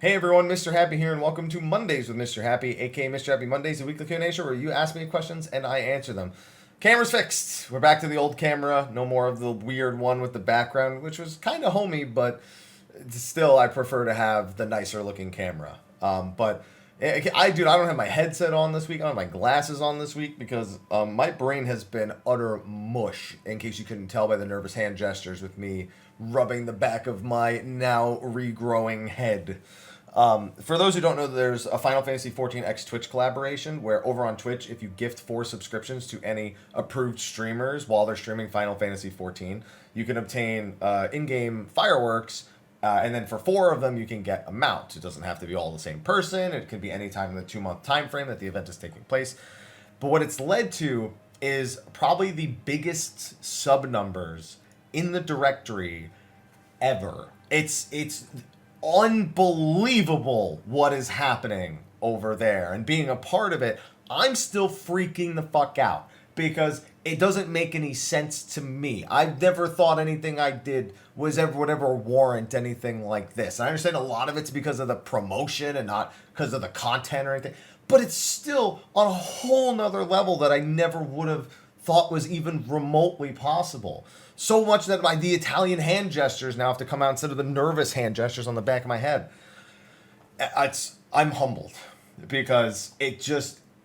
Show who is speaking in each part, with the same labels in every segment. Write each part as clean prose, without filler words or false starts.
Speaker 1: Hey everyone, Mr. Happy here, and welcome to Mondays with Mr. Happy, aka Mr. Happy Mondays, a weekly Q&A show where you ask me questions and I answer them. Camera's fixed. We're back to the old camera. No more of the weird one with the background, which was kind of homey, but still I prefer to have the nicer looking camera. I don't have my headset on this week. I don't have my glasses on this week because my brain has been utter mush, in case you couldn't tell by the nervous hand gestures with me rubbing the back of my now regrowing head. For those who don't know, there's a Final Fantasy XIV X Twitch collaboration where over on Twitch, if you gift 4 subscriptions to any approved streamers while they're streaming Final Fantasy XIV, you can obtain in-game fireworks, and then for 4 of them, you can get a mount. It doesn't have to be all the same person. It can be any time in the 2-month time frame that the event is taking place. But what it's led to is probably the biggest sub numbers in the directory ever. It's unbelievable what is happening over there, and being a part of it, I'm still freaking the fuck out because it doesn't make any sense to me. I've never thought anything I did would ever warrant anything like this. And I understand a lot of it's because of the promotion and not because of the content or anything, but it's still on a whole nother level that I never would have thought was even remotely possible. So much that the Italian hand gestures now have to come out instead of the nervous hand gestures on the back of my head. I'm humbled because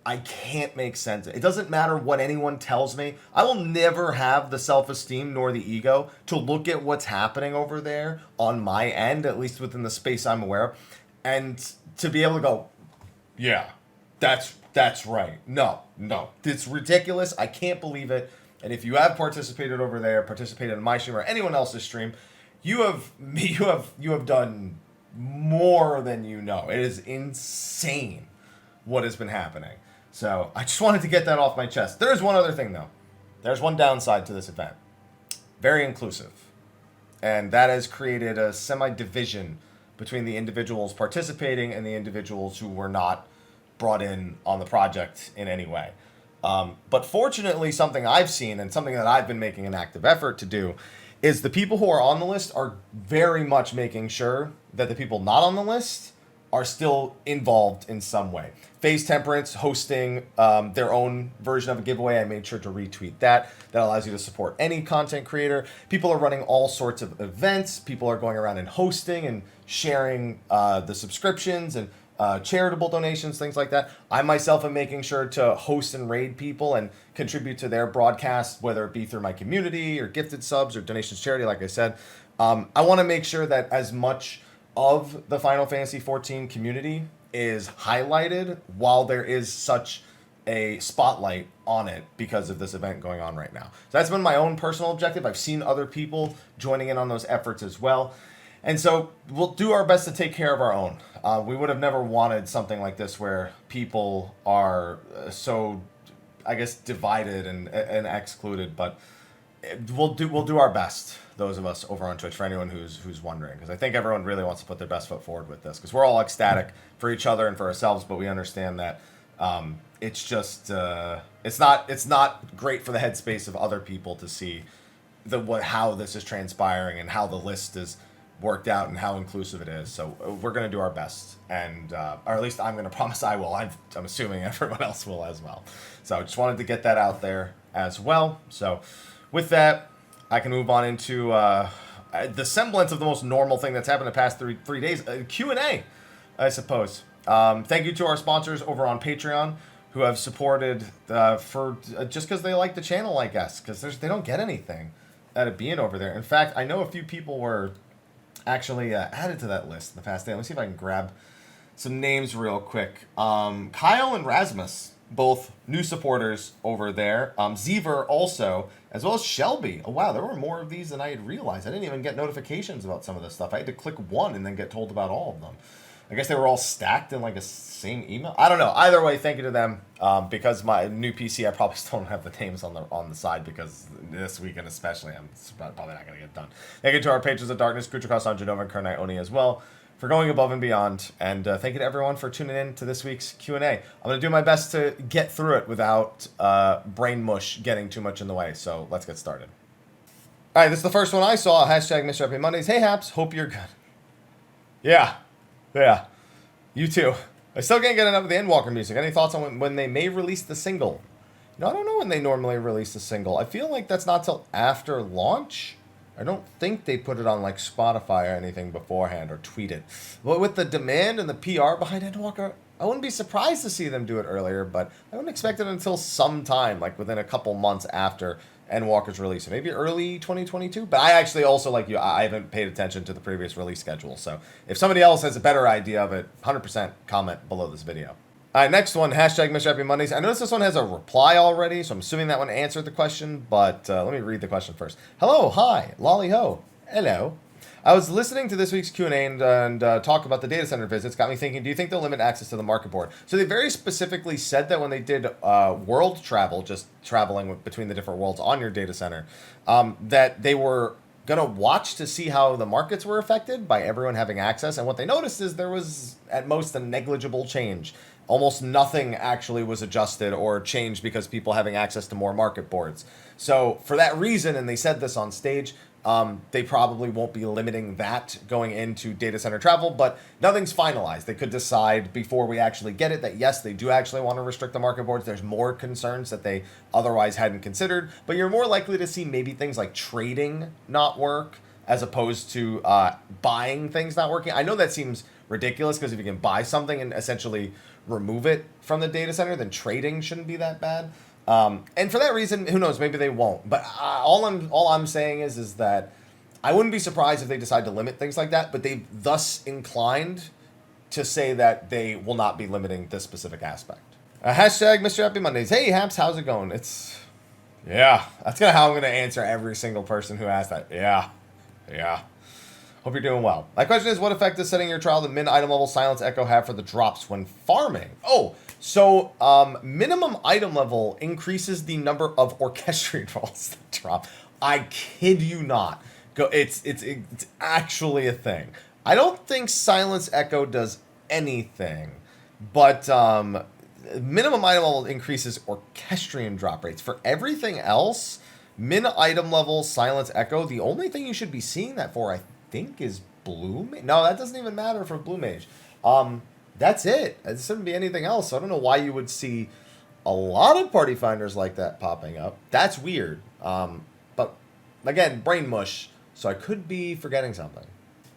Speaker 1: I can't make sense. It doesn't matter what anyone tells me. I will never have the self-esteem nor the ego to look at what's happening over there on my end, at least within the space I'm aware of, and to be able to go, yeah, that's right. No, it's ridiculous. I can't believe it. And if you have participated over there, participated in my stream or anyone else's stream, you have done more than you know. It is insane what has been happening. So I just wanted to get that off my chest. There's one other thing though. There's one downside to this event. Very inclusive. And that has created a semi-division between the individuals participating and the individuals who were not brought in on the project in any way. But fortunately, something I've seen and something that I've been making an active effort to do is the people who are on the list are very much making sure that the people not on the list are still involved in some way. Phase Temperance hosting their own version of a giveaway. I made sure to retweet that. That allows you to support any content creator. People are running all sorts of events. People are going around and hosting and sharing the subscriptions and charitable donations, things like that. I myself am making sure to host and raid people and contribute to their broadcast, whether it be through my community or gifted subs or donations charity, like I said. I want to make sure that as much of the Final Fantasy XIV community is highlighted while there is such a spotlight on it because of this event going on right now. So that's been my own personal objective. I've seen other people joining in on those efforts as well. And so we'll do our best to take care of our own. We would have never wanted something like this where people are so, I guess, divided and excluded. But we'll do our best, those of us over on Twitch, for anyone who's wondering. Because I think everyone really wants to put their best foot forward with this. Because we're all ecstatic for each other and for ourselves, but we understand that it's just it's not great for the headspace of other people to see how this is transpiring and how the list is worked out and how inclusive it is. So we're going to do our best, and or at least I'm going to promise I will. I'm assuming everyone else will as well. So I just wanted to get that out there as well. So with that, I can move on into the semblance of the most normal thing that's happened the past three days, Q&A, I suppose. Thank you to our sponsors over on Patreon who have supported for just because they like the channel, I guess, because they don't get anything out of being over there. In fact, I know a few people were actually added to that list in the past day. Let me see if I can grab some names real quick. Kyle and Rasmus, both new supporters over there. Zever also, as well as Shelby. Oh wow, there were more of these than I had realized. I didn't even get notifications about some of this stuff. I had to click one and then get told about all of them. I guess they were all stacked in like a same email. I don't know. Either way, thank you to them. Because my new PC, I probably still don't have the names on the side because this weekend especially, I'm probably not going to get done. Thank you to our patrons of Darkness, Kuchikos on Jenova, and Kurenai Oni as well for going above and beyond. And thank you to everyone for tuning in to this week's Q&A. I'm going to do my best to get through it without brain mush getting too much in the way. So let's get started. All right, this is the first one I saw. Hashtag Mrhappy Mondays. Hey, Haps. Hope you're good. Yeah. Yeah. You too. I still can't get enough of the Endwalker music. Any thoughts on when they may release the single? I don't know when they normally release the single. I feel like that's not till after launch. I don't think they put it on like Spotify or anything beforehand or tweet it. But with the demand and the PR behind Endwalker, I wouldn't be surprised to see them do it earlier, but I wouldn't expect it until sometime, like within a couple months after Endwalker's release. Maybe early 2022. But I actually also, like you, I haven't paid attention to the previous release schedule. So if somebody else has a better idea of it, 100% comment below this video. All right, next one, hashtag Mrhappy Mondays. I noticed this one has a reply already, so I'm assuming that one answered the question, but let me read the question first. Hello, hi, lolly ho. Hello. I was listening to this week's Q&A and talk about the data center visits. Got me thinking, do you think they'll limit access to the market board? So they very specifically said that when they did world travel, just traveling between the different worlds on your data center, that they were going to watch to see how the markets were affected by everyone having access. And what they noticed is there was at most a negligible change. Almost nothing actually was adjusted or changed because people having access to more market boards. So for that reason, and they said this on stage, they probably won't be limiting that going into data center travel, but nothing's finalized. They could decide before we actually get it that yes, they do actually want to restrict the market boards. There's more concerns that they otherwise hadn't considered, but you're more likely to see maybe things like trading not work as opposed to buying things not working. I know that seems ridiculous because if you can buy something and essentially remove it from the data center, then trading shouldn't be that bad. And for that reason, who knows? Maybe they won't. But all I'm saying is that I wouldn't be surprised if they decide to limit things like that. But they've thus inclined to say that they will not be limiting this specific aspect. Hashtag Mrhappy Mondays. Hey, Haps, how's it going? Yeah. That's kind of how I'm going to answer every single person who asked that. Yeah. Hope you're doing well. My question is, what effect does setting your trial to min item level Silence Echo have for the drops when farming? So minimum item level increases the number of orchestrion rolls that drop. I kid you not. It's actually a thing. I don't think Silence Echo does anything, but minimum item level increases orchestrion drop rates. For everything else, min item level Silence Echo, the only thing you should be seeing that for, I think, is Blue Mage. No, that doesn't even matter for Blue Mage. That's it. It shouldn't be anything else. So I don't know why you would see a lot of party finders like that popping up. That's weird. But again, brain mush. So I could be forgetting something.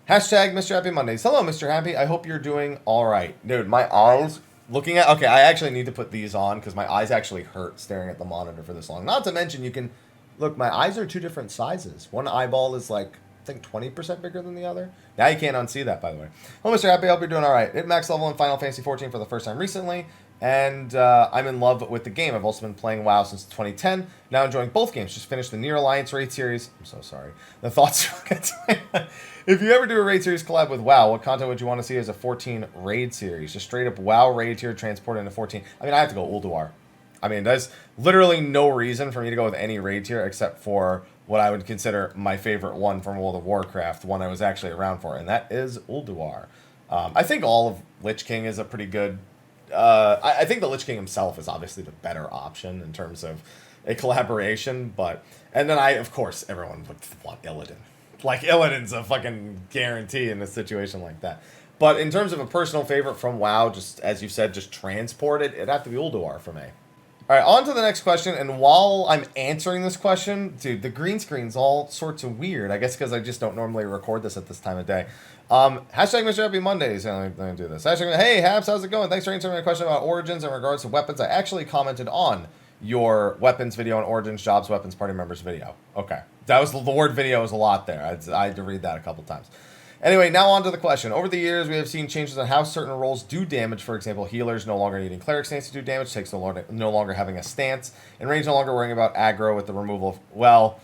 Speaker 1: Hashtag Mrhappy Mondays. Hello, Mr. Happy. I hope you're doing all right. Dude, my eyes looking at... Okay, I actually need to put these on because my eyes actually hurt staring at the monitor for this long. Not to mention you can... Look, my eyes are two different sizes. One eyeball is like... I think 20% bigger than the other. Now you can't unsee that, by the way. Hello, Mr. Happy. I hope you're doing all right. Hit max level in Final Fantasy XIV for the first time recently, and I'm in love with the game. I've also been playing WoW since 2010. Now enjoying both games. Just finished the Near Alliance raid series. I'm so sorry. The thoughts. If you ever do a raid series collab with WoW, what content would you want to see as a 14 raid series? Just straight up WoW raid tier transported into 14. I mean, I have to go Ulduar. I mean, there's literally no reason for me to go with any raid tier except for what I would consider my favorite one from World of Warcraft, the one I was actually around for, and that is Ulduar. I think all of Lich King is a pretty good... I think the Lich King himself is obviously the better option in terms of a collaboration, but... And then of course, everyone would want Illidan. Like, Illidan's a fucking guarantee in a situation like that. But in terms of a personal favorite from WoW, just as you said, just transported, it'd have to be Ulduar for me. All right, on to the next question, and while I'm answering this question, dude, the green screen's all sorts of weird. I guess because I just don't normally record this at this time of day. Hashtag Mrhappy Mondays. Let me do this. Hashtag, hey, Habs, how's it going? Thanks for answering my question about Origins in regards to weapons. I actually commented on your weapons video on Origins, Jobs, Weapons, Party Members video. Okay. That was the word video was a lot there. I had to read that a couple times. Anyway, now on to the question. Over the years, we have seen changes on how certain roles do damage. For example, healers no longer needing cleric stance to do damage, takes no longer having a stance, and range no longer worrying about aggro with the removal of... Well,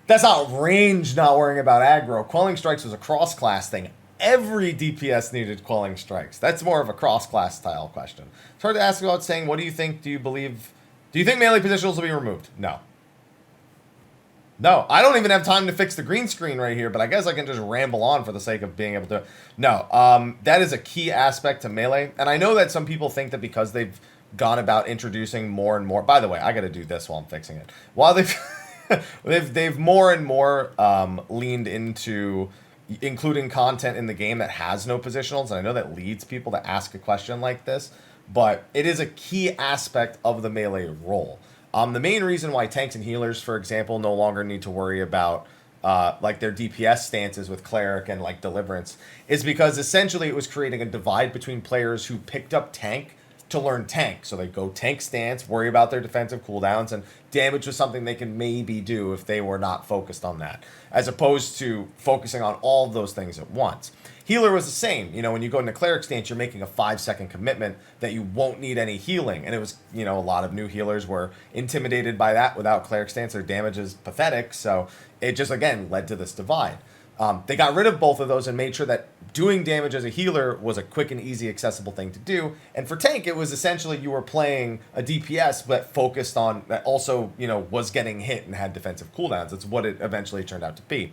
Speaker 1: that's not range not worrying about aggro. Quelling Strikes was a cross-class thing. Every DPS needed Quelling Strikes. That's more of a cross-class style question. It's hard to ask about saying, what do you think, do you think melee positionals will be removed? No. No, I don't even have time to fix the green screen right here, but I guess I can just ramble on for the sake of being able to... No, that is a key aspect to Melee, and I know that some people think that because they've gone about introducing more and more... By the way, I gotta do this while I'm fixing it. While they've... they've more and more leaned into including content in the game that has no positionals. And I know that leads people to ask a question like this, but it is a key aspect of the melee role. The main reason why tanks and healers, for example, no longer need to worry about like their DPS stances with Cleric and like Deliverance is because essentially it was creating a divide between players who picked up tank to learn tank. So they go tank stance, worry about their defensive cooldowns, and damage was something they can maybe do if they were not focused on that, as opposed to focusing on all of those things at once. Healer was the same. You know, when you go into Cleric stance, you're making a 5-second commitment that you won't need any healing. And it was, you know, a lot of new healers were intimidated by that. Without Cleric stance, their damage is pathetic. So it just, again, led to this divide. They got rid of both of those and made sure that doing damage as a healer was a quick and easy, accessible thing to do. And for tank, it was essentially you were playing a DPS, but focused on that also, you know, was getting hit and had defensive cooldowns. That's what it eventually turned out to be.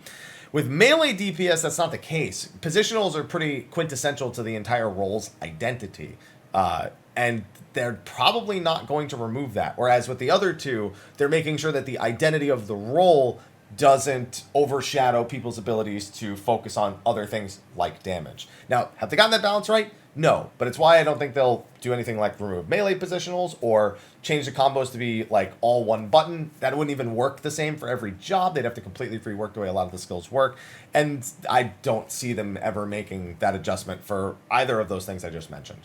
Speaker 1: With melee DPS, that's not the case. Positionals are pretty quintessential to the entire role's identity. And they're probably not going to remove that. Whereas with the other two, they're making sure that the identity of the role doesn't overshadow people's abilities to focus on other things like damage. Now, have they gotten that balance right? No, but it's why I don't think they'll do anything like remove melee positionals or change the combos to be like all one button. That wouldn't even work the same for every job. They'd have to completely rework the way a lot of the skills work. And I don't see them ever making that adjustment for either of those things I just mentioned.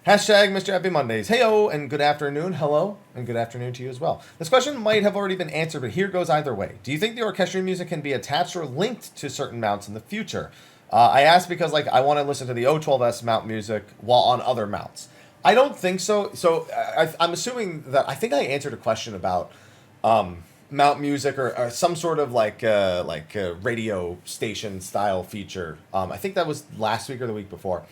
Speaker 1: Hashtag Mr. Happy Mondays. Heyo, and good afternoon. Hello, and good afternoon to you as well. This question might have already been answered, but here goes either way. Do you think the orchestrion music can be attached or linked to certain mounts in the future? I asked because like I want to listen to the O12S mount music while on other mounts. I don't think so. So I'm assuming that I think I answered a question about mount music or some sort of like a radio station style feature. I think that was last week or the week before.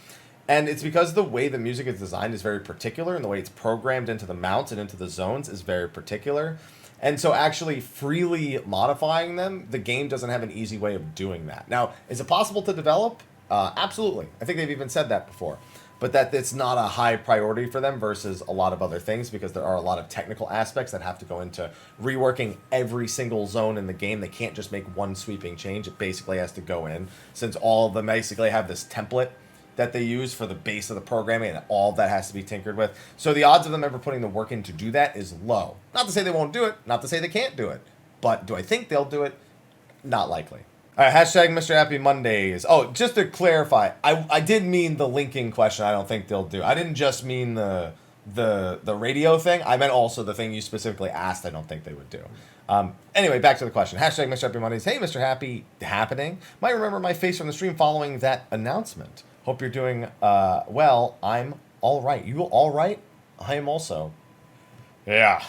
Speaker 1: And it's because the way the music is designed is very particular, and the way it's programmed into the mounts and into the zones is very particular. And so actually freely modifying them, the game doesn't have an easy way of doing that. Now, is it possible to develop? Absolutely. I think they've even said that before. But that it's not a high priority for them versus a lot of other things, because there are a lot of technical aspects that have to go into reworking every single zone in the game. They can't just make one sweeping change. It basically has to go in, since all of them basically have this template that they use for the base of the programming, and all of that has to be tinkered with. So the odds of them ever putting the work in to do that is low. Not to say they won't do it, not to say they can't do it, but do I think they'll do it? Not likely. All right, hashtag Mr. Happy Mondays. Oh, just to clarify, I did mean the linking question. I don't think they'll do. I didn't just mean the radio thing. I meant also the thing you specifically asked. I don't think they would do. Anyway, back to the question. Hashtag Mr. Happy Mondays. Hey, Mr. Happy happening. Might remember my face from the stream following that announcement. Hope you're doing well. I'm all right. You all right? I am also. Yeah.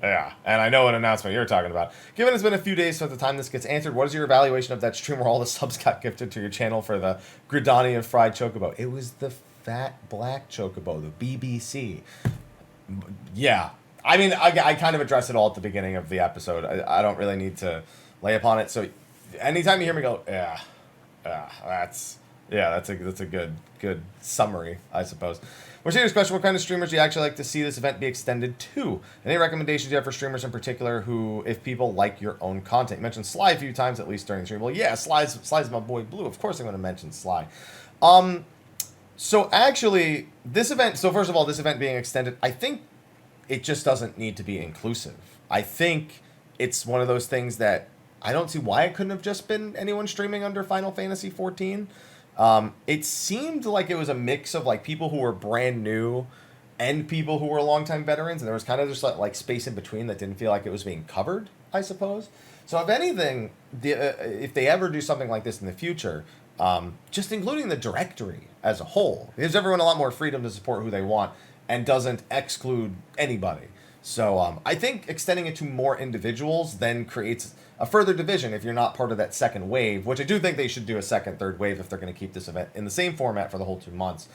Speaker 1: And I know what announcement you're talking about. Given it's been a few days since the time this gets answered, what is your evaluation of that stream where all the subs got gifted to your channel for the Gridani and fried chocobo? It was the fat black chocobo, the BBC. Yeah. I mean, I kind of addressed it all at the beginning of the episode. I don't really need to lay upon it. So anytime you hear me go, that's a good summary, I suppose. More serious question, what kind of streamers do you actually like to see this event be extended to? Any recommendations you have for streamers in particular who, if people like your own content? You mentioned Sly a few times, at least during the stream. Well, yeah, Sly's my boy Blue. Of course I'm going to mention Sly. So actually, this event, so first of all, this event being extended, I think it just doesn't need to be inclusive. I think it's one of those things that I don't see why it couldn't have just been anyone streaming under Final Fantasy XIV. It seemed like it was a mix of like people who were brand new and people who were longtime veterans, and there was kind of just like space in between that didn't feel like it was being covered, I suppose. So if anything, if they ever do something like this in the future, just including the directory as a whole, gives everyone a lot more freedom to support who they want and doesn't exclude anybody. So I think extending it to more individuals then creates a further division if you're not part of that second wave, which I do think they should do a second, third wave if they're going to keep this event in the same format for the whole 2 months.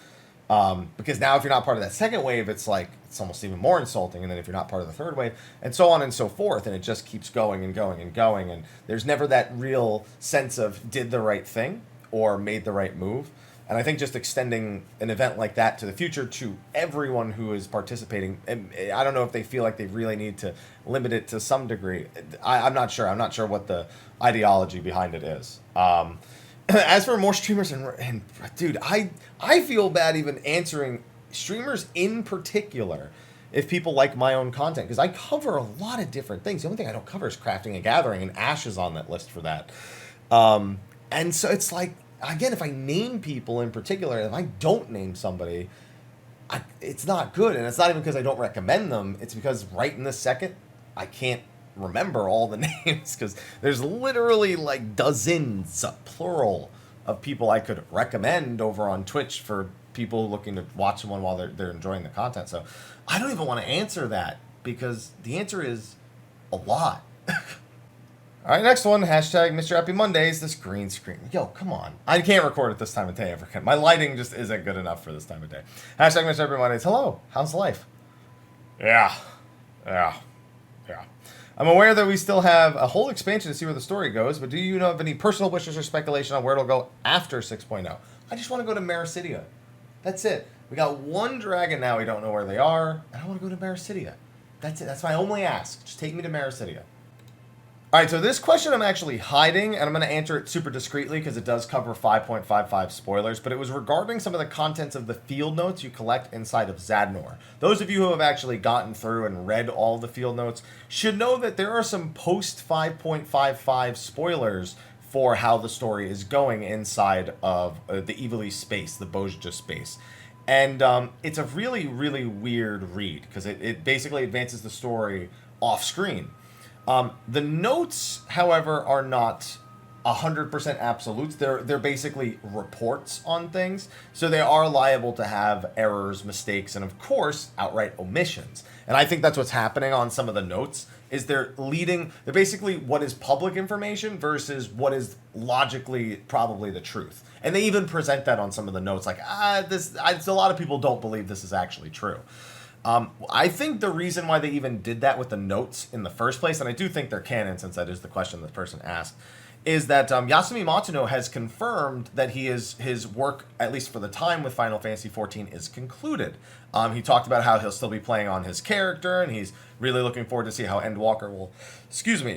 Speaker 1: Because now if you're not part of that second wave, it's like, it's almost even more insulting. And then if you're not part of the third wave, and so on and so forth, and it just keeps going and going and going. And there's never that real sense of did the right thing or made the right move. And I think just extending an event like that to the future to everyone who is participating, and I don't know if they feel like they really need to limit it to some degree. I'm not sure. I'm not sure what the ideology behind it is. As for more streamers and dude, I feel bad even answering streamers in particular if people like my own content, because I cover a lot of different things. The only thing I don't cover is crafting and gathering, and Ash is on that list for that. And so it's like, again, if I name people in particular, if I don't name somebody, it's not good. And it's not even because I don't recommend them. It's because right in this second, I can't remember all the names, because there's literally like dozens, plural, of people I could recommend over on Twitch for people looking to watch someone while they're enjoying the content. So I don't even want to answer that, because the answer is a lot. All right, next one, hashtag Mr. Happy Mondays, this green screen. Yo, come on. I can't record at this time of day ever. My lighting just isn't good enough for this time of day. Hashtag Mr. Happy Mondays. Hello, how's life? Yeah. I'm aware that we still have a whole expansion to see where the story goes, but do you know of any personal wishes or speculation on where it'll go after 6.0? I just want to go to Mrhappy. That's it. We got one dragon now, we don't know where they are, and I want to go to Mrhappy. That's it. That's my only ask. Just take me to Mrhappy. All right, so this question I'm actually hiding, and I'm going to answer it super discreetly because it does cover 5.55 spoilers, but it was regarding some of the contents of the field notes you collect inside of Zadnor. Those of you who have actually gotten through and read all the field notes should know that there are some post 5.55 spoilers for how the story is going inside of the Evilly space, the Bozja space. And it's a really, really weird read because it basically advances the story off screen. The notes, however, are not 100% absolutes. They're basically reports on things, so they are liable to have errors, mistakes, and of course, outright omissions. And I think that's what's happening on some of the notes, is they're basically what is public information versus what is logically probably the truth. And they even present that on some of the notes, like, a lot of people don't believe this is actually true. I think the reason why they even did that with the notes in the first place, and I do think they're canon since that is the question the person asked, is that Yasumi Matsuno has confirmed that his work, at least for the time with Final Fantasy XIV, is concluded. He talked about how he'll still be playing on his character, and he's really looking forward to see how Endwalker will,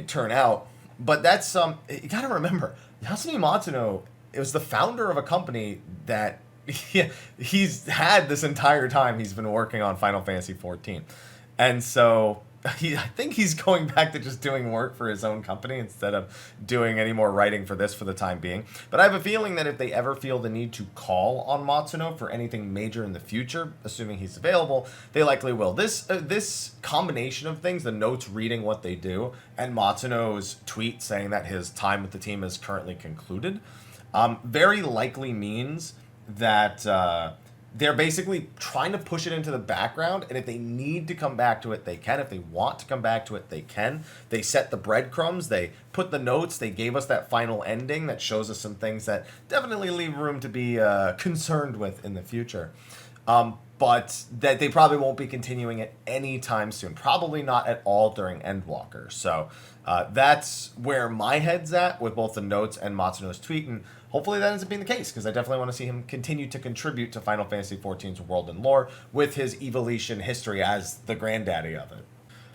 Speaker 1: turn out. But that's, you gotta remember, Yasumi Matsuno was the founder of a company that he's had this entire time he's been working on Final Fantasy XIV. And so I think he's going back to just doing work for his own company instead of doing any more writing for this for the time being. But I have a feeling that if they ever feel the need to call on Matsuno for anything major in the future, assuming he's available, they likely will. This combination of things, the notes reading what they do, and Matsuno's tweet saying that his time with the team is currently concluded, very likely means that they're basically trying to push it into the background, and if they need to come back to it, they can. If they want to come back to it, they can. They set the breadcrumbs, they put the notes, they gave us that final ending that shows us some things that definitely leave room to be concerned with in the future. But that they probably won't be continuing it anytime soon. Probably not at all during Endwalker. So that's where my head's at with both the notes and Matsuno's tweet, and hopefully that ends up being the case, because I definitely want to see him continue to contribute to Final Fantasy XIV's world and lore with his evolution history as the granddaddy of it.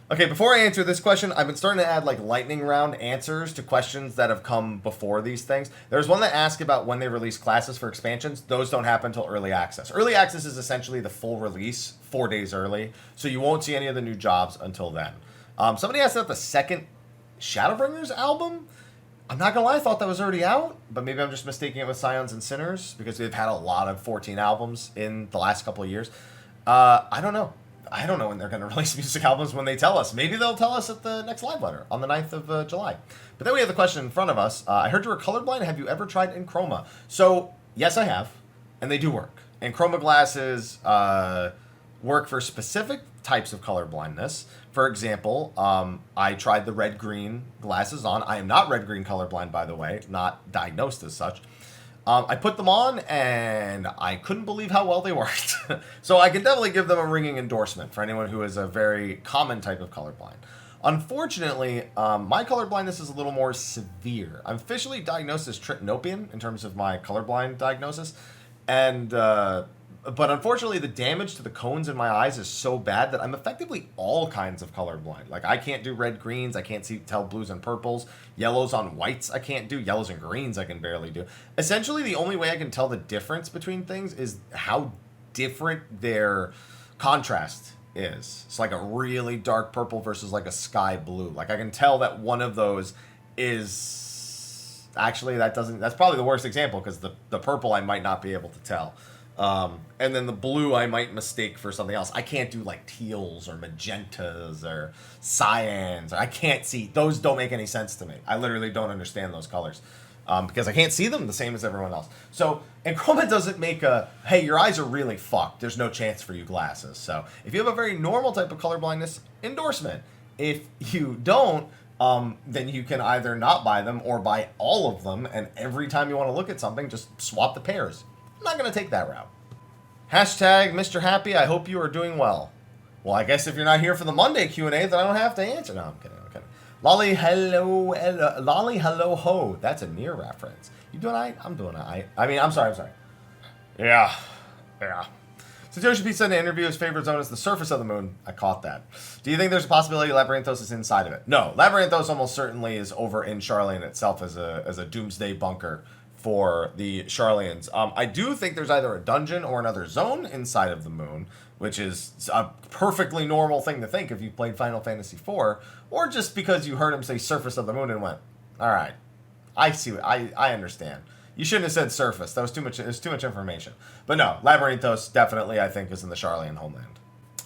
Speaker 1: Okay, before I answer this question, I've been starting to add like lightning round answers to questions that have come before these things. There's one that asked about when they release classes for expansions. Those don't happen until early access. Early access is essentially the full release 4 days early, so you won't see any of the new jobs until then. Somebody asked about the second Shadowbringers album. I'm not gonna lie, I thought that was already out, but maybe I'm just mistaking it with Scions and Sinners, because they've had a lot of 14 albums in the last couple of years. I don't know. I don't know when they're going to release music albums when they tell us. Maybe they'll tell us at the next live letter on the 9th of July. But then we have the question in front of us. I heard you were colorblind. Have you ever tried Enchroma? So, yes, I have. And they do work. Enchroma glasses work for specific types of colorblindness. For example, I tried the red-green glasses on. I am not red-green colorblind, by the way. Not diagnosed as such. I put them on, and I couldn't believe how well they worked. So I can definitely give them a ringing endorsement for anyone who is a very common type of colorblind. Unfortunately, my colorblindness is a little more severe. I'm officially diagnosed as trypnopian in terms of my colorblind diagnosis, and But unfortunately, the damage to the cones in my eyes is so bad that I'm effectively all kinds of colorblind. Like, I can't do red greens, I can't tell blues and purples, yellows on whites I can't do, yellows and greens I can barely do. Essentially, the only way I can tell the difference between things is how different their contrast is. It's like a really dark purple versus like a sky blue. Like, I can tell that one of those is... Actually, that's probably the worst example, because the purple I might not be able to tell. And then the blue I might mistake for something else. I can't do like teals or magentas or cyans. I can't see. Those don't make any sense to me. I literally don't understand those colors. Because I can't see them the same as everyone else. So, and Chroma doesn't make hey, your eyes are really fucked. There's no chance for you glasses. So, if you have a very normal type of color blindness, endorsement. If you don't, then you can either not buy them or buy all of them. And every time you want to look at something, just swap the pairs. I'm not going to take that route. Hashtag Mr. Happy, I hope you are doing well. Well, I guess if you're not here for the Monday Q&A, then I don't have to answer. No, I'm kidding. Lolly hello ho. That's a near reference. You doing alright? I'm doing alright. I'm sorry. Yeah. Satoshi P said in an interview his favorite zone is the surface of the moon. I caught that. Do you think there's a possibility Labyrinthos is inside of it? No. Labyrinthos almost certainly is over in Sharlayan itself as a doomsday bunker for the Sharlayans. I do think there's either a dungeon or another zone inside of the moon, which is a perfectly normal thing to think if you played Final Fantasy IV, or just because you heard him say surface of the moon and went, all right, I see, I understand. You shouldn't have said surface. That was too much. It was too much information. But no, Labyrinthos definitely, I think, is in the Sharlayan homeland.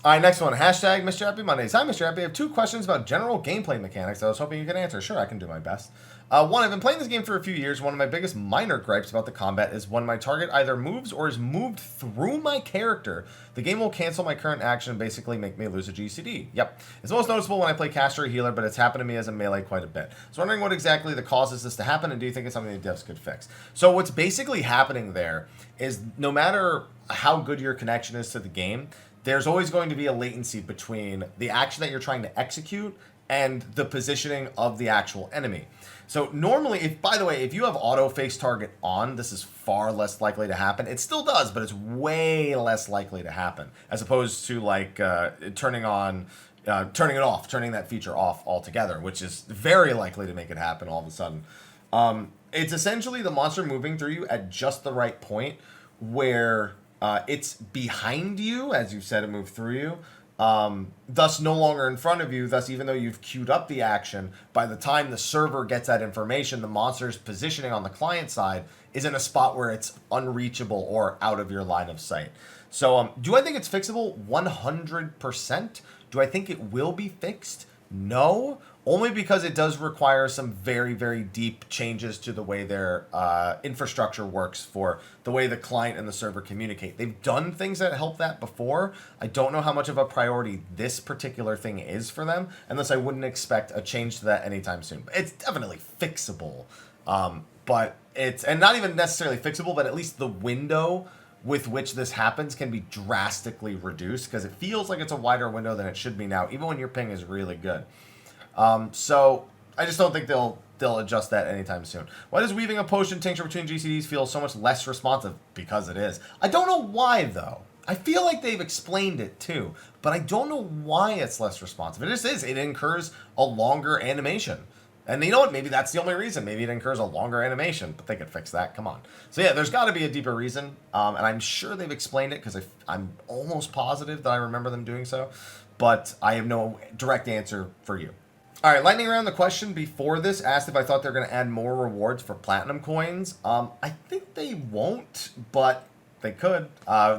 Speaker 1: All right, next one. Hashtag Mr. Happy Mondays. Hi, Mr. Happy. I have 2 questions about general gameplay mechanics that I was hoping you could answer. Sure, I can do my best. One, I've been playing this game for a few years. One of my biggest minor gripes about the combat is when my target either moves or is moved through my character, the game will cancel my current action and basically make me lose a GCD. Yep. It's most noticeable when I play caster or healer, but it's happened to me as a melee quite a bit. So wondering what exactly the causes this to happen, and do you think it's something that devs could fix? So what's basically happening there is no matter how good your connection is to the game, there's always going to be a latency between the action that you're trying to execute and the positioning of the actual enemy. So normally, if you have auto face target on, this is far less likely to happen. It still does, but it's way less likely to happen, as opposed to like turning that feature off altogether, which is very likely to make it happen all of a sudden. It's essentially the monster moving through you at just the right point where it's behind you, as you said, it moved through you. Thus no longer in front of you, thus even though you've queued up the action, by the time the server gets that information, the monster's positioning on the client side is in a spot where it's unreachable or out of your line of sight. So do I think it's fixable? 100%. Do I think it will be fixed? No. Only because it does require some very, very deep changes to the way their infrastructure works for the way the client and the server communicate. They've done things that help that before. I don't know how much of a priority this particular thing is for them, and thus I wouldn't expect a change to that anytime soon. It's definitely fixable, but it's, and not even necessarily fixable, but at least the window with which this happens can be drastically reduced, because it feels like it's a wider window than it should be now, even when your ping is really good. So I just don't think they'll adjust that anytime soon. Why does weaving a potion tincture between GCDs feel so much less responsive? Because it is. I don't know why, though. I feel like they've explained it too, but I don't know why it's less responsive. It just is. It incurs a longer animation. And you know what? Maybe that's the only reason. Maybe it incurs a longer animation, but they could fix that. Come on. So yeah, there's got to be a deeper reason, and I'm sure they've explained it, because I'm almost positive that I remember them doing so, but I have no direct answer for you. All right, lightning round. The question before this asked if I thought they're going to add more rewards for platinum coins. I think they won't, but they could.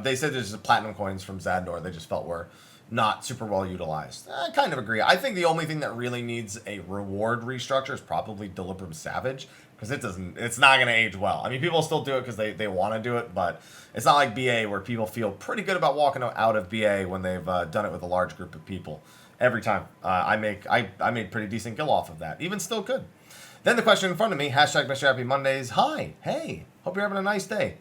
Speaker 1: They said there's platinum coins from Zadnor. They just felt were not super well utilized. I kind of agree. I think the only thing that really needs a reward restructure is probably Delibram Savage, because it's not going to age well. I mean, people still do it because they want to do it, but it's not like BA where people feel pretty good about walking out of BA when they've done it with a large group of people. Every time. I made pretty decent gil off of that. Even still good. Then the question in front of me, hashtag Mr. Happy Mondays. Hi. Hey. Hope you're having a nice day.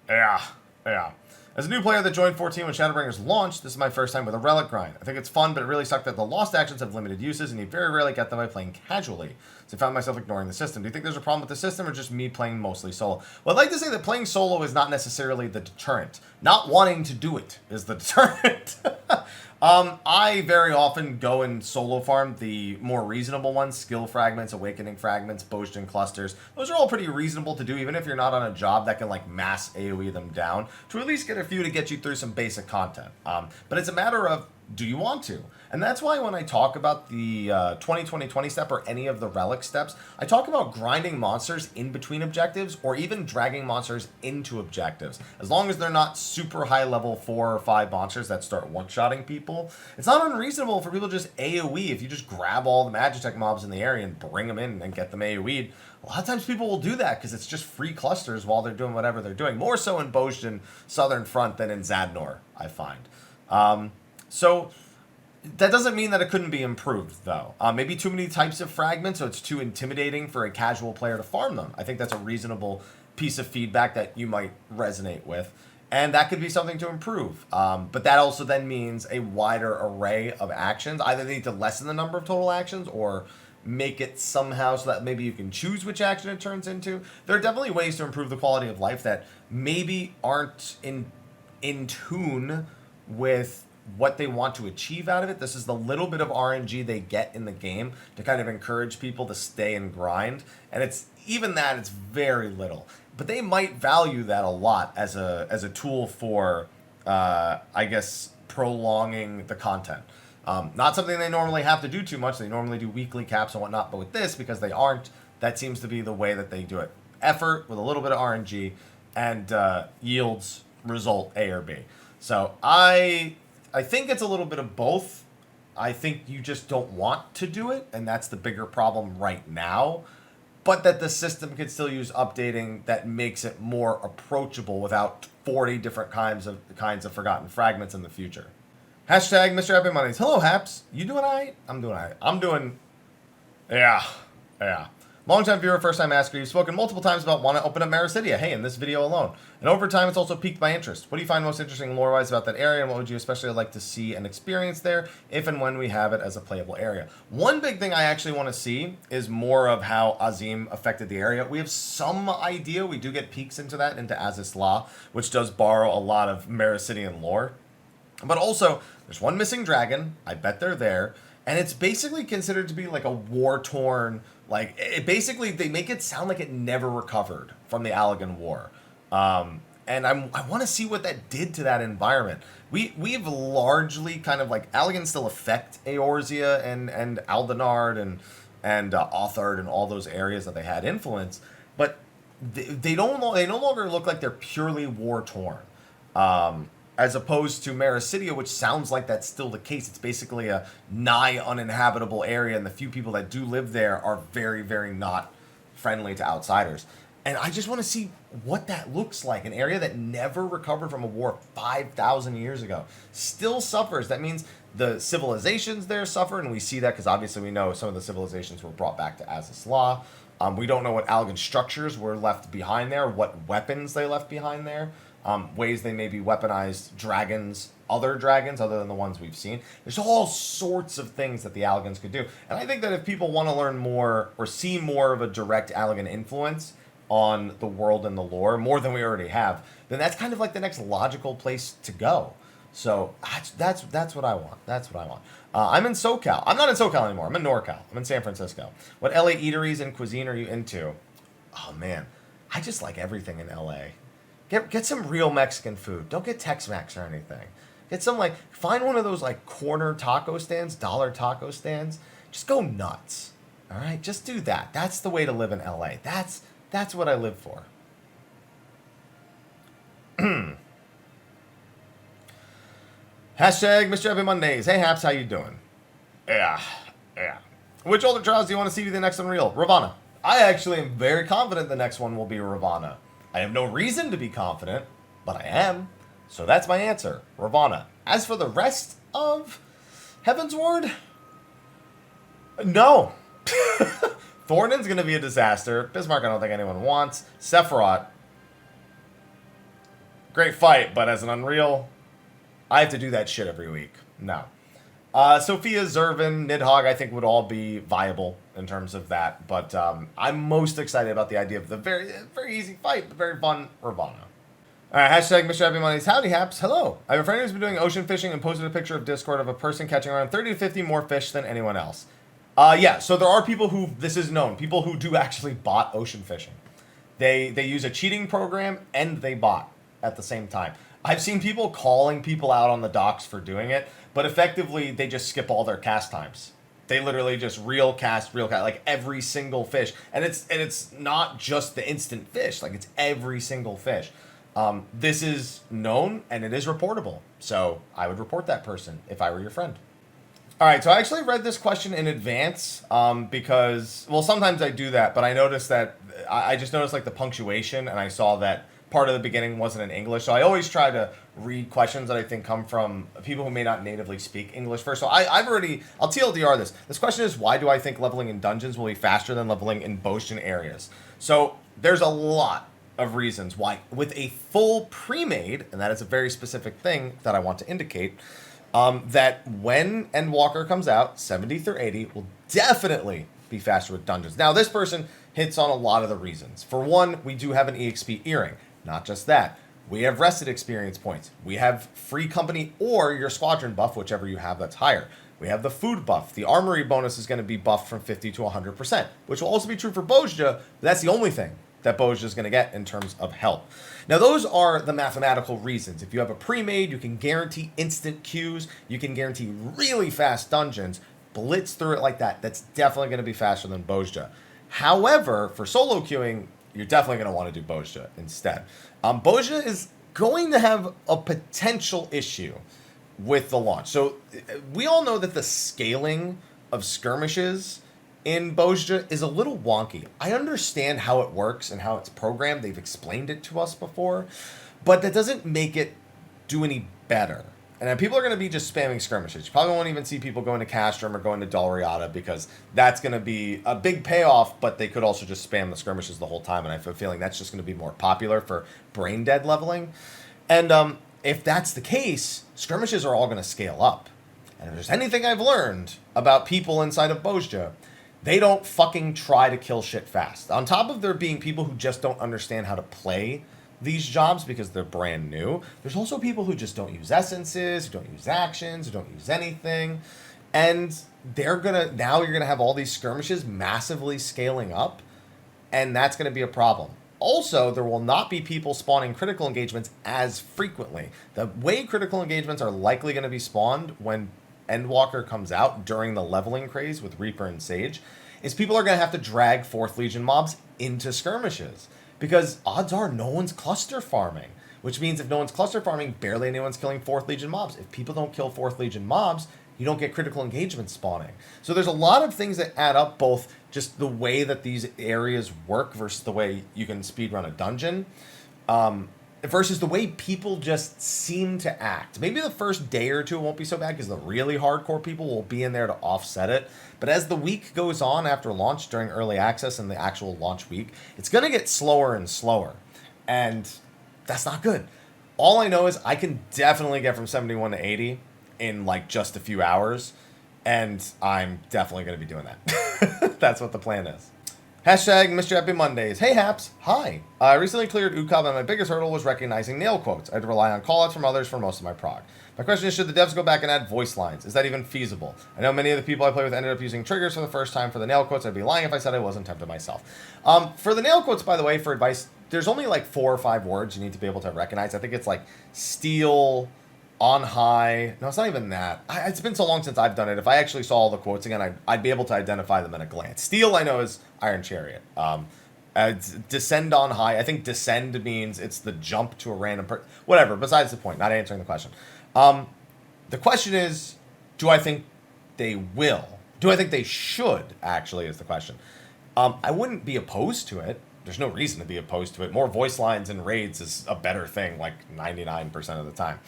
Speaker 1: Yeah. Yeah. As a new player that joined 14 when Shadowbringers launched, this is my first time with a relic grind. I think it's fun, but it really sucked that the lost actions have limited uses, and you very rarely get them by playing casually. So I found myself ignoring the system. Do you think there's a problem with the system, or just me playing mostly solo? Well, I'd like to say that playing solo is not necessarily the deterrent. Not wanting to do it is the deterrent. I very often go and solo farm the more reasonable ones, skill fragments, awakening fragments, Bojan clusters. Those are all pretty reasonable to do, even if you're not on a job that can like mass AoE them down, to at least get a few to get you through some basic content. But it's a matter of, do you want to? And that's why when I talk about the 20-20-20 step or any of the relic steps, I talk about grinding monsters in between objectives or even dragging monsters into objectives. As long as they're not super high level 4 or 5 monsters that start one-shotting people, it's not unreasonable for people to just AoE if you just grab all the Magitech mobs in the area and bring them in and get them AoE'd. A lot of times people will do that because it's just free clusters while they're doing whatever they're doing. More so in Bojan Southern Front than in Zadnor, I find. So that doesn't mean that it couldn't be improved, though. Maybe too many types of fragments, so it's too intimidating for a casual player to farm them. I think that's a reasonable piece of feedback that you might resonate with. And that could be something to improve. But that also then means a wider array of actions. Either they need to lessen the number of total actions or make it somehow so that maybe you can choose which action it turns into. There are definitely ways to improve the quality of life that maybe aren't in tune with what they want to achieve out of it. This is the little bit of RNG they get in the game to kind of encourage people to stay and grind. And it's even that, it's very little. But they might value that a lot as a tool for, I guess, prolonging the content. Not something they normally have to do too much. They normally do weekly caps and whatnot. But with this, because they aren't, that seems to be the way that they do it. Effort with a little bit of RNG and yields result A or B. So I think it's a little bit of both. I think you just don't want to do it, and that's the bigger problem right now. But that the system could still use updating that makes it more approachable without 40 different kinds of forgotten fragments in the future. Hashtag Mrhappy Mondays. Hello, Haps. You doing all right? I'm doing all right. I'm doing... Yeah. Long-time viewer, first-time asker. You've spoken multiple times about wanting to open up Mrhappy. Hey, in this video alone. And over time, it's also piqued my interest. What do you find most interesting lore-wise about that area, and what would you especially like to see and experience there, if and when we have it as a playable area? One big thing I actually want to see is more of how Azim affected the area. We have some idea. We do get peeks into that, into Azys Lla, which does borrow a lot of Mrhappyan lore. But also, there's one missing dragon. I bet they're there. And it's basically considered to be like a war-torn... Like, basically, they make it sound like it never recovered from the Allagan War. And I want to see what that did to that environment. We've largely kind of like... Allagan still affect Eorzea and Aldenard and Authard and all those areas that they had influence. But they no longer look like they're purely war-torn. As opposed to Mrhappy, which sounds like that's still the case. It's basically a nigh uninhabitable area, and the few people that do live there are very, very not friendly to outsiders. And I just want to see what that looks like. An area that never recovered from a war 5,000 years ago still suffers. That means the civilizations there suffer, and we see that because obviously we know some of the civilizations were brought back to Azys Lla. We don't know what Allagan structures were left behind there, what weapons they left behind there. Ways they maybe weaponized dragons, other dragons, other than the ones we've seen. There's all sorts of things that the Allagans could do. And I think that if people want to learn more or see more of a direct Allagan influence on the world and the lore, more than we already have, then that's kind of like the next logical place to go. So that's what I want. That's what I want. I'm in SoCal. I'm not in SoCal anymore. I'm in NorCal. I'm in San Francisco. What LA eateries and cuisine are you into? Oh, man. I just like everything in LA. Get some real Mexican food. Don't get Tex-Mex or anything. Get some, find one of those, corner taco stands, dollar taco stands. Just go nuts. All right? Just do that. That's the way to live in LA. That's what I live for. Hashtag Mrhappy Mondays. Hey, Haps, how you doing? Yeah. Which older trials do you want to see be the next Unreal? Ravana. I actually am very confident the next one will be Ravana. I have no reason to be confident, but I am. So that's my answer, Ravana. As for the rest of Heavensward, no. Thornton's going to be a disaster. Bismarck I don't think anyone wants. Sephiroth, great fight, but as an Unreal, I have to do that shit every week. No. Sophia, Zervin, Nidhogg, I think would all be viable in terms of that. But I'm most excited about the idea of the very easy fight, but very fun Urbano. Alright, hashtag Mr. Happy Mondays. Howdy, Haps. Hello. I have a friend who's been doing ocean fishing and posted a picture of Discord of a person catching around 30 to 50 more fish than anyone else. Yeah, so there are people who, this is known, people who do actually bot ocean fishing. They use a cheating program and they bot at the same time. I've seen people calling people out on the docks for doing it, but effectively they just skip all their cast times. They literally just reel cast, like every single fish. And it's not just the instant fish, like it's every single fish. This is known and it is reportable. So I would report that person if I were your friend. All right, so I actually read this question in advance because, well, sometimes I do that, but I noticed that, I just noticed like the punctuation and I saw that part of the beginning wasn't in English. So I always try to read questions that I think come from people who may not natively speak English first. So I'll TLDR this. This question is, why do I think leveling in dungeons will be faster than leveling in Bostian areas? So there's a lot of reasons why. With a full pre-made, and that is a very specific thing that I want to indicate, that when Endwalker comes out, 70 through 80 will definitely be faster with dungeons. Now, this person hits on a lot of the reasons. For one, we do have an EXP earring. Not just that. We have rested experience points. We have free company or your squadron buff, whichever you have that's higher. We have the food buff. The armory bonus is going to be buffed from 50 to 100%, which will also be true for Bozja, but that's the only thing that Bozja is going to get in terms of health. Now, those are the mathematical reasons. If you have a pre-made, you can guarantee instant queues. You can guarantee really fast dungeons. Blitz through it like that. That's definitely going to be faster than Bozja. However, for solo queuing, you're definitely going to want to do Bozja instead. Bozja is going to have a potential issue with the launch. So we all know that the scaling of skirmishes in Bozja is a little wonky. I understand how it works and how it's programmed. They've explained it to us before, but that doesn't make it do any better. And then people are going to be just spamming skirmishes. You probably won't even see people going to Castrum or going to Dalriada because that's going to be a big payoff, but they could also just spam the skirmishes the whole time. And I have a feeling that's just going to be more popular for brain dead leveling. And if that's the case, skirmishes are all going to scale up. And if there's anything I've learned about people inside of Bozja, they don't fucking try to kill shit fast. On top of there being people who just don't understand how to play these jobs because they're brand new, there's also people who just don't use essences, who don't use actions, who don't use anything. And now you're gonna have all these skirmishes massively scaling up, and that's gonna be a problem. Also, there will not be people spawning critical engagements as frequently. The way critical engagements are likely gonna be spawned when Endwalker comes out during the leveling craze with Reaper and Sage is people are gonna have to drag 4th Legion mobs into skirmishes. Because odds are no one's cluster farming, which means if no one's cluster farming, barely anyone's killing 4th Legion mobs. If people don't kill 4th Legion mobs, you don't get critical engagement spawning. So there's a lot of things that add up, both just the way that these areas work versus the way you can speedrun a dungeon, versus the way people just seem to act. Maybe the first day or two won't be so bad because the really hardcore people will be in there to offset it. But as the week goes on after launch, during early access and the actual launch week, it's going to get slower and slower. And that's not good. All I know is I can definitely get from 71 to 80 in like just a few hours. And I'm definitely going to be doing that. That's what the plan is. Hashtag Mr. Happy Mondays. Hey Haps, hi. I recently cleared UCOB and my biggest hurdle was recognizing nail quotes. I had to rely on callouts from others for most of my prog. My question is, should the devs go back and add voice lines? Is that even feasible? I know many of the people I play with ended up using triggers for the first time for the nail quotes. I'd be lying if I said I wasn't tempted myself. For the nail quotes, by the way, for advice, there's only like 4 or 5 words you need to be able to recognize. I think it's like steel, on high. No, it's not even that. It's been so long since I've done it. If I actually saw all the quotes again, I'd be able to identify them at a glance. Steel, I know, is Iron Chariot. Descend on high. I think descend means it's the jump to a random whatever. Besides the point, not answering the question. The question is, do I think they will? Do I think they should, actually, is the question. I wouldn't be opposed to it. There's no reason to be opposed to it. More voice lines in raids is a better thing, like 99% of the time.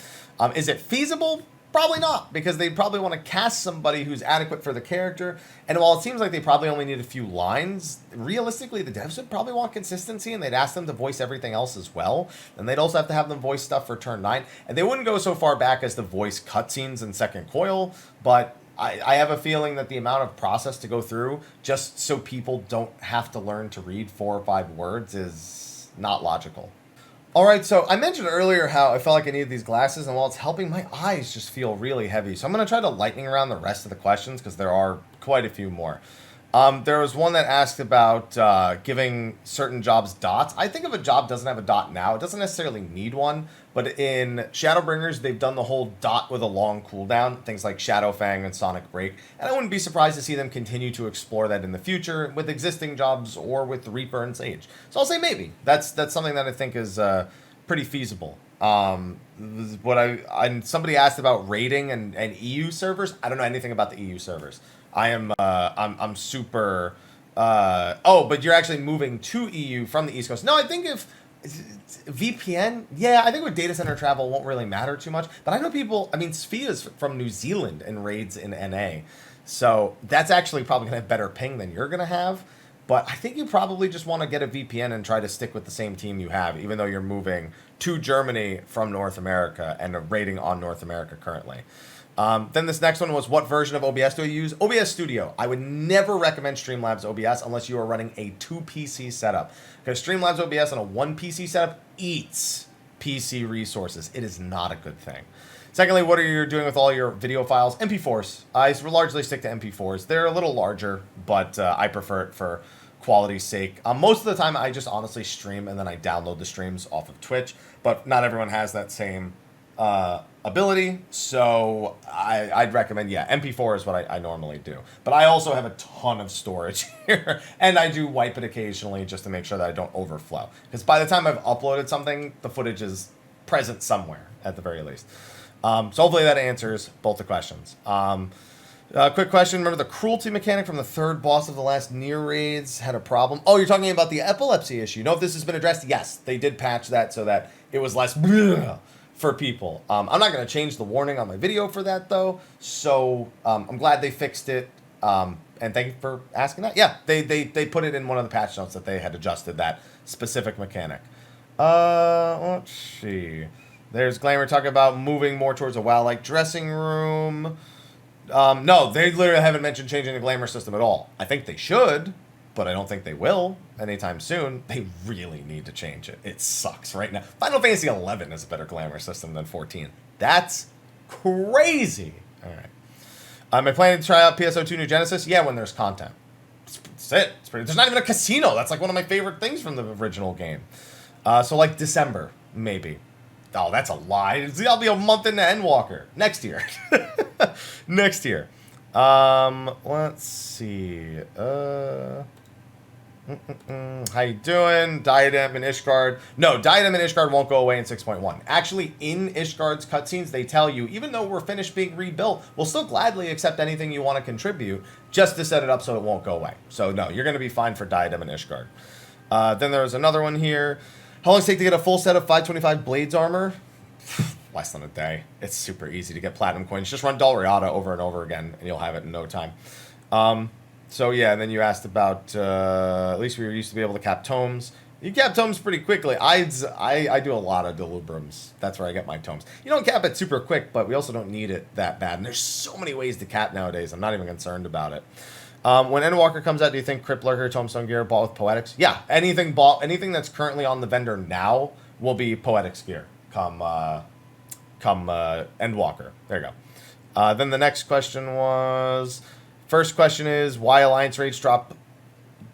Speaker 1: Is it feasible? Probably not, because they probably want to cast somebody who's adequate for the character. And while it seems like they probably only need a few lines, realistically, the devs would probably want consistency, and they'd ask them to voice everything else as well. And they'd also have to have them voice stuff for turn 9. And they wouldn't go so far back as to voice cutscenes in Second Coil, but I have a feeling that the amount of process to go through just so people don't have to learn to read 4 or 5 words is not logical. All right, so I mentioned earlier how I felt like I needed these glasses, and while it's helping, my eyes just feel really heavy. So I'm going to try to lightning around the rest of the questions because there are quite a few more. There was one that asked about giving certain jobs dots. I think if a job doesn't have a dot now, it doesn't necessarily need one. But in Shadowbringers, they've done the whole dot with a long cooldown, things like Shadowfang and Sonic Break. And I wouldn't be surprised to see them continue to explore that in the future with existing jobs or with Reaper and Sage. So I'll say maybe. That's something that I think is pretty feasible. Somebody asked about raiding and EU servers. I don't know anything about the EU servers. I'm super. But you're actually moving to EU from the East Coast. No, I think if VPN, yeah, I think with data center travel won't really matter too much. But I know people. I mean, Sophia's from New Zealand and raids in NA, so that's actually probably gonna have better ping than you're gonna have. But I think you probably just want to get a VPN and try to stick with the same team you have, even though you're moving to Germany from North America and raiding on North America currently. Then this next one was, what version of OBS do I use? OBS Studio. I would never recommend Streamlabs OBS unless you are running a 2 PC setup. Because Streamlabs OBS on a 1 PC setup eats PC resources. It is not a good thing. Secondly, what are you doing with all your video files? MP4s. I largely stick to MP4s. They're a little larger, but I prefer it for quality's sake. Most of the time, I just honestly stream and then I download the streams off of Twitch. But not everyone has that same ability, so I'd recommend, MP4 is what I normally do. But I also have a ton of storage here, and I do wipe it occasionally just to make sure that I don't overflow. Because by the time I've uploaded something, the footage is present somewhere, at the very least. So hopefully that answers both the questions. Quick question, remember the cruelty mechanic from the 3rd boss of the last Nier raids had a problem? Oh, you're talking about the epilepsy issue. Know if this has been addressed? Yes, they did patch that so that it was less for people. I'm not going to change the warning on my video for that, though. So I'm glad they fixed it. And thank you for asking that. Yeah, they put it in one of the patch notes that they had adjusted that specific mechanic. Let's see. There's Glamour talking about moving more towards a WoW-like dressing room. No, they literally haven't mentioned changing the Glamour system at all. I think they should, but I don't think they will anytime soon. They really need to change it. It sucks right now. Final Fantasy 11 is a better Glamour system than 14. That's crazy. All right. Am I planning to try out PSO2 New Genesis? Yeah, when there's content. That's it. There's not even a casino. That's like one of my favorite things from the original game. So like December, maybe. Oh, that's a lie. I'll be a month into Endwalker. Next year. Next year. Let's see. How you doing? Diadem and Ishgard. No, Diadem and Ishgard won't go away in 6.1. Actually, in Ishgard's cutscenes, they tell you, even though we're finished being rebuilt, we'll still gladly accept anything you want to contribute, just to set it up so it won't go away. So no, you're going to be fine for Diadem and Ishgard. Then there's another one here. How long does it take to get a full set of 525 Blades armor? Less than a day. It's super easy to get platinum coins. Just run Dalriada over and over again, and you'll have it in no time. So yeah, and then you asked about, at least we used to be able to cap tomes. You cap tomes pretty quickly. I do a lot of Delubrums. That's where I get my tomes. You don't cap it super quick, but we also don't need it that bad. And there's so many ways to cap nowadays. I'm not even concerned about it. When Endwalker comes out, do you think Crypt Lurker, Tombstone Gear bought with Poetics? Yeah, anything that's currently on the vendor now will be Poetics gear come Endwalker. There you go. Then the next question was, first question is, why Alliance raids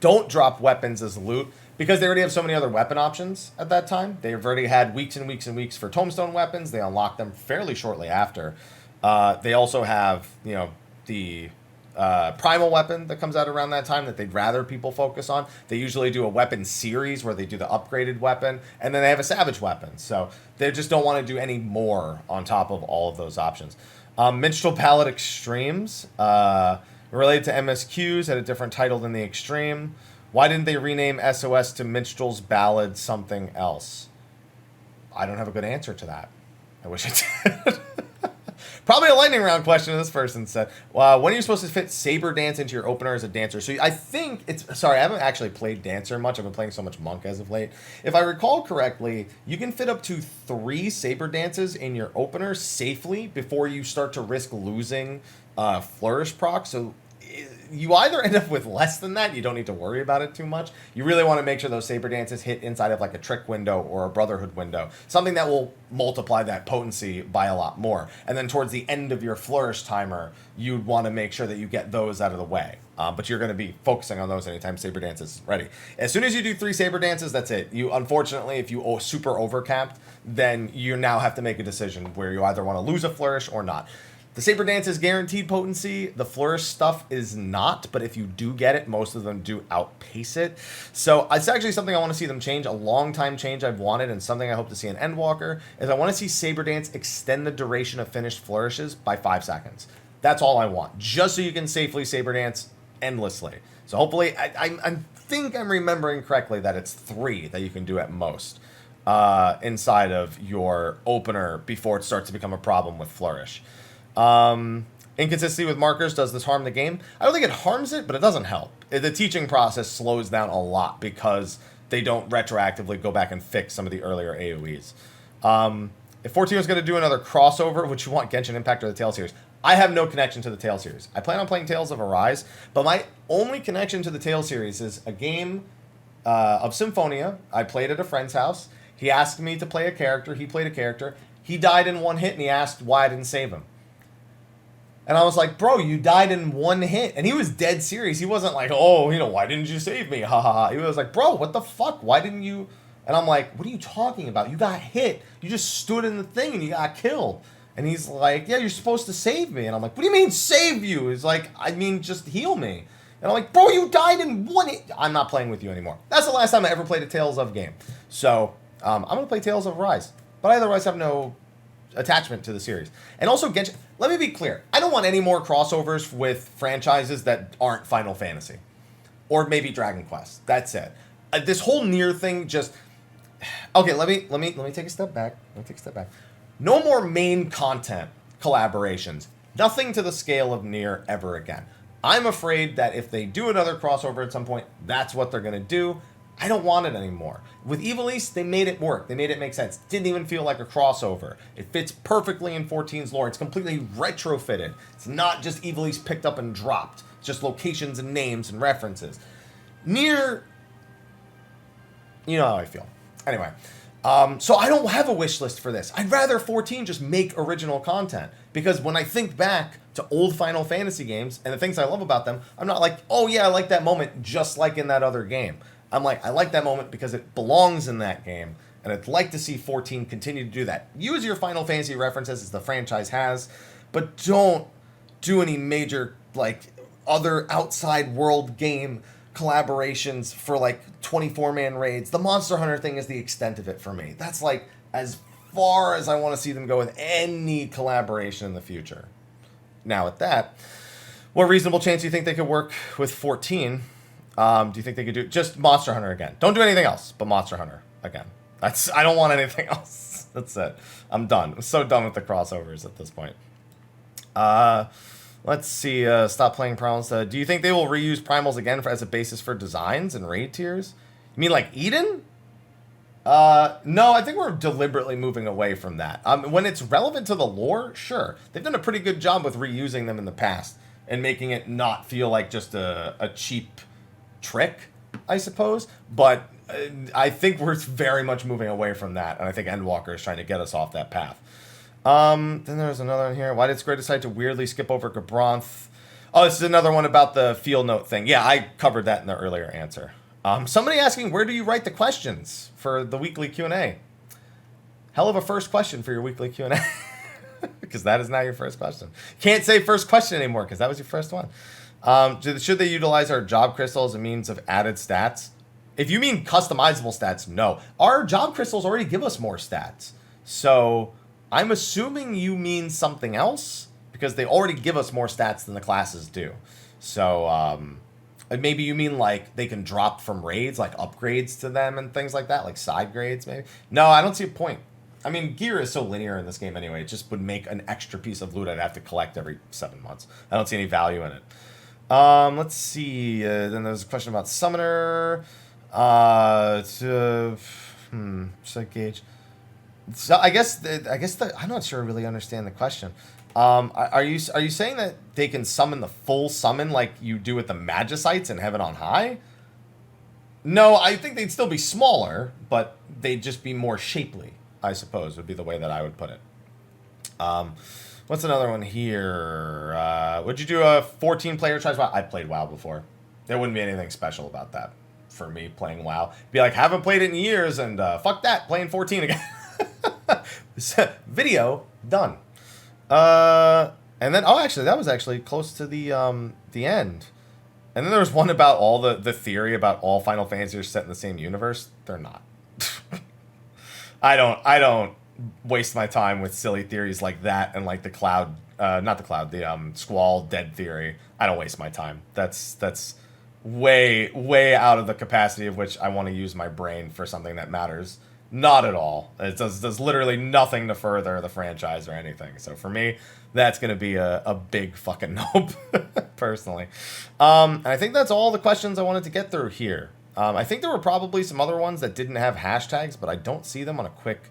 Speaker 1: don't drop weapons as loot? Because they already have so many other weapon options at that time. They've already had weeks and weeks and weeks for Tombstone weapons. They unlock them fairly shortly after. They also have, the primal weapon that comes out around that time that they'd rather people focus on. They usually do a weapon series where they do the upgraded weapon, and then they have a savage weapon. So they just don't want to do any more on top of all of those options. Minstrel Palette Extremes, related to MSQs, had a different title than the Extreme. Why didn't they rename SOS to Minstrel's Ballad something else? I don't have a good answer to that. I wish I did. Probably a lightning round question. This person said, when are you supposed to fit Saber Dance into your opener as a dancer? So I think it's... Sorry, I haven't actually played Dancer much. I've been playing so much Monk as of late. If I recall correctly, you can fit up to 3 Saber Dances in your opener safely before you start to risk losing Flourish proc. So you either end up with less than that, you don't need to worry about it too much. You really want to make sure those Saber Dances hit inside of like a Trick window or a Brotherhood window, something that will multiply that potency by a lot more. And then towards the end of your Flourish timer, you'd want to make sure that you get those out of the way. But you're going to be focusing on those anytime Saber Dance is ready. As soon as you do 3 Saber Dances, that's it. You, unfortunately, if you super overcapped, then you now have to make a decision where you either want to lose a Flourish or not. The Saber Dance is guaranteed potency. The Flourish stuff is not, but if you do get it, most of them do outpace it. So it's actually something I want to see them change. A long time change I've wanted, and something I hope to see in Endwalker, is I want to see Saber Dance extend the duration of finished flourishes by 5 seconds. That's all I want, just so you can safely Saber Dance endlessly. So hopefully, I think I'm remembering correctly that it's 3 that you can do at most inside of your opener before it starts to become a problem with Flourish. Inconsistency with markers, does this harm the game? I don't think it harms it, but it doesn't help. The teaching process slows down a lot because they don't retroactively go back and fix some of the earlier AoEs. If 14 was going to do another crossover, would you want Genshin Impact or the Tale series? I have no connection to the Tale series. I plan on playing Tales of Arise, but my only connection to the Tale series is a game of Symphonia. I played at a friend's house. He asked me to play a character. He played a character. He died in 1 hit, and he asked why I didn't save him. And I was like, bro, you died in 1 hit. And he was dead serious. He wasn't like, oh, why didn't you save me? Ha ha ha. He was like, bro, what the fuck? Why didn't you? And I'm like, what are you talking about? You got hit. You just stood in the thing and you got killed. And he's like, yeah, you're supposed to save me. And I'm like, what do you mean save you? He's like, I mean, just heal me. And I'm like, bro, you died in 1 hit. I'm not playing with you anymore. That's the last time I ever played a Tales of game. So I'm going to play Tales of Rise. But I otherwise have no attachment to the series. And also Genshin, let me be clear, I don't want any more crossovers with franchises that aren't Final Fantasy or maybe Dragon Quest. That's it. This whole Nier thing just okay, let me take a step back. No more main content collaborations. Nothing to the scale of Nier ever again. I'm afraid that if they do another crossover at some point, that's what they're going to do. I don't want it anymore. With Evil East, they made it work. They made it make sense. Didn't even feel like a crossover. It fits perfectly in 14's lore. It's completely retrofitted. It's not just Evil East picked up and dropped. It's just locations and names and references. Nier, you know how I feel. Anyway, so I don't have a wish list for this. I'd rather 14 just make original content. Because when I think back to old Final Fantasy games and the things I love about them, I'm not like, oh yeah, I like that moment just like in that other game. I'm like, I like that moment because it belongs in that game, and I'd like to see 14 continue to do that. Use your Final Fantasy references as the franchise has, but don't do any major, like, other outside world game collaborations for, like, 24-man raids. The Monster Hunter thing is the extent of it for me. That's, like, as far as I want to see them go with any collaboration in the future. Now, with that, what reasonable chance do you think they could work with 14? Do you think they could do just Monster Hunter again? Don't do anything else but Monster Hunter again. I don't want anything else. That's it. I'm done. I'm so done with the crossovers at this point. Let's see. Stop playing Primals. Do you think they will reuse Primals again as a basis for designs and raid tiers? You mean like Eden? No, I think we're deliberately moving away from that. When it's relevant to the lore, sure. They've done a pretty good job with reusing them in the past and making it not feel like just a cheap trick, I suppose, but I think we're very much moving away from that, and I think Endwalker is trying to get us off that path. Then there's another one here. Why did Square decide to weirdly skip over Gabronth? Oh, this is another one about the field note thing. Yeah, I covered that in the earlier answer. Somebody asking, where do you write the questions for the weekly Q&A? Hell of a first question for your weekly Q&A. Because that is now your first question. Can't say first question anymore because that was your first one. Should they utilize our job crystal as a means of added stats? If you mean customizable stats, no. Our job crystals already give us more stats. So I'm assuming you mean something else because they already give us more stats than the classes do. So maybe you mean like they can drop from raids, like upgrades to them and things like that, like side grades maybe. No, I don't see a point. I mean, gear is so linear in this game anyway. It just would make an extra piece of loot I'd have to collect every 7 months. I don't see any value in it. Let's see. Then there's a question about Summoner. So gauge. So I guess I'm not sure I really understand the question. Are you saying that they can summon the full summon like you do with the Magicites in Heaven on High? No, I think they'd still be smaller, but they'd just be more shapely, I suppose, would be the way that I would put it. What's another one here? Would you do a 14-player tries WoW? I played WoW before. There wouldn't be anything special about that for me playing WoW. Be like, haven't played it in years, and fuck that, playing 14 again. Video done. And then actually that was actually close to the end. And then there was one about all the theory about all Final Fantasy are set in the same universe. They're not. I don't waste my time with silly theories like that and like the Squall dead theory. I don't waste my time. That's way out of the capacity of which I want to use my brain for something that matters. Not at all. It does literally nothing to further the franchise or anything. So for me, that's going to be a big fucking nope, personally. And I think that's all the questions I wanted to get through here. I think there were probably some other ones that didn't have hashtags, but I don't see them on a quick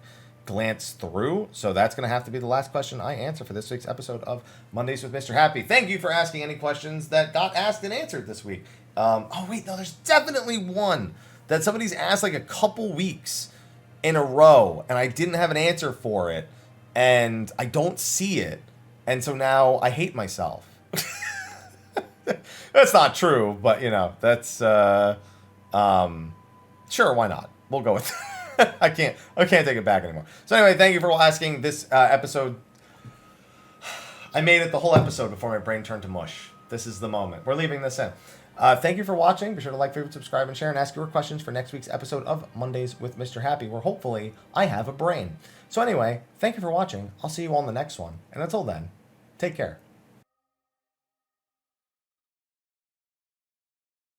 Speaker 1: glance through. So that's going to have to be the last question I answer for this week's episode of Mondays with Mr. Happy. Thank you for asking any questions that got asked and answered this week. There's definitely one that somebody's asked like a couple weeks in a row, and I didn't have an answer for it, and I don't see it, and so now I hate myself. That's not true, but that's sure, why not? We'll go with that. I can't take it back anymore. So anyway, thank you for asking this episode. I made it the whole episode before my brain turned to mush. This is the moment. We're leaving this in. Thank you for watching. Be sure to like, favorite, subscribe, and share, and ask your questions for next week's episode of Mondays with Mr. Happy, where hopefully I have a brain. So anyway, thank you for watching. I'll see you all in the next one. And until then, take care.